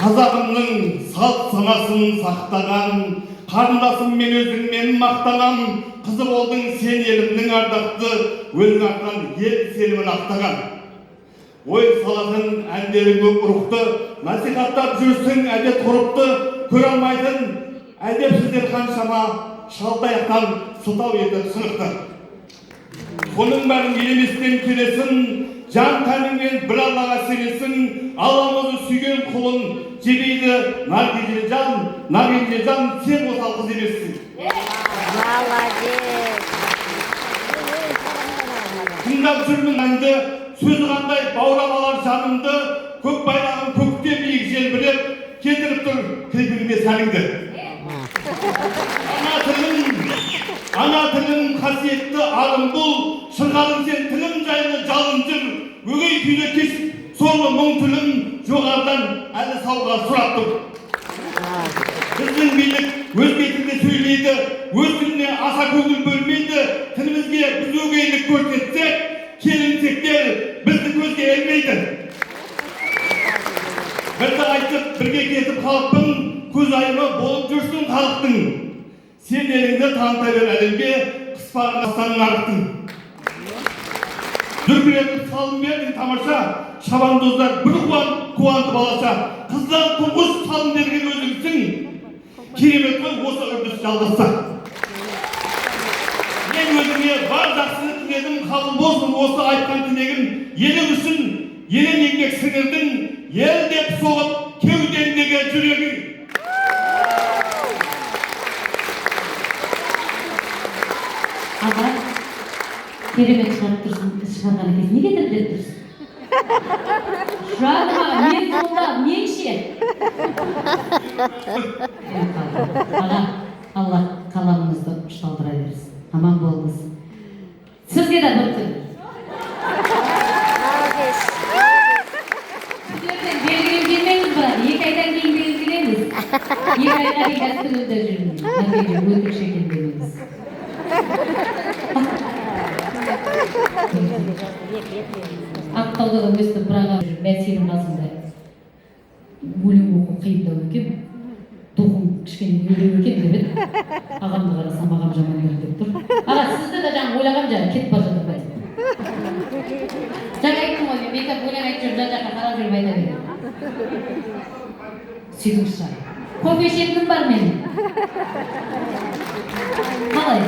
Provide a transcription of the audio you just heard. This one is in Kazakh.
Қазағымның салт санасын сақтаған, қарындасым мен өзіңмен мақтанам, қызы болдың сен елімнің ардақты, өлің артынан ел сенімін ақтаған. Ой салатын әндерің көп рухты, насихаттап жүрсің әдет ғұрыпты, көре алмайтын әдепсіздер қаншама, шалтаяқтан сылтау етіп сынықты. Соның бәрін елеместен келесің, жан тәніңмен бір Аллаға сенесің, Алламызды сүйген құлын жебейді наргиже жан, сен осал қыз емессің. Тыңдап жүрмін әнді, сөзі қандай баурап алар жанымды, көк байрағын көкте биік желбіреп, кетіріп тұр кірпігіңе сәніңді. Ана тілім қасиетті арым бұл, шырғалым сен тілім жайлы жалын жыр, өгей күйде кесіп, сорлы мұң тілім жоғардан әлі сауға сұрап тұр. Біздің билік өз бетінде сөйлейді, өз тіліне аса көңіл бөлмейді, тілімізге біз өгейлік көрсетсек, келімсектер бізді көзге ілмейді. Бірді айтып, бірге кетіп халықпын, көз айымы болып жүрсің халықтың. Сен еліңді таныта бер әлемге, қыспағын астан нарықтың. Дүркіретіп салым бердің тамаша, шабандоздар бір қуанты балаша, қыздан тұңғыш салым берген өзіңсің, керемет қой осы үрдіс жалғасса. Мен өзіңе бар жақсыны тіледім, қабыл болсын осы айтқан тілегім, елің үшін ерен еңбек сіңірдің, ел деп соғып кеудеңдегі жүрегің. Аға, керемет шығарып тұрсың, іс шығарған екенсің, неге дірілдеп тұрсың? Шырағым аға, мен сонда, мен ше? Аға, Алла қаламыңызды ұшталдыра берсін, аман болыңыз. Сізге де бір түр. Сіздерден белгілеу келмеңіз бірақ, 2 айдан кейін белгілеңіз. 2 айға дейін дәстүрлерде жүрміз, нәргеге өтік шекен демеңіз. Ақтауда өстіп бұраға бәсенің басында өлең оқу қиындау екен, дұғым кішкене өлеу екен деп еді. Ағамды қарасам, ағам жаман деп тұр. Аға, сізді де жаңа ойлағам жаңа кетіп бара жатыр бәлем. Жаңа айттым ғой, мен мектеп өлең айтып жүріп жан-жаққа қарап жүріп айта беремін. Сөйтіңіз шығар. Кофе ішетінім бар менің. Қалай?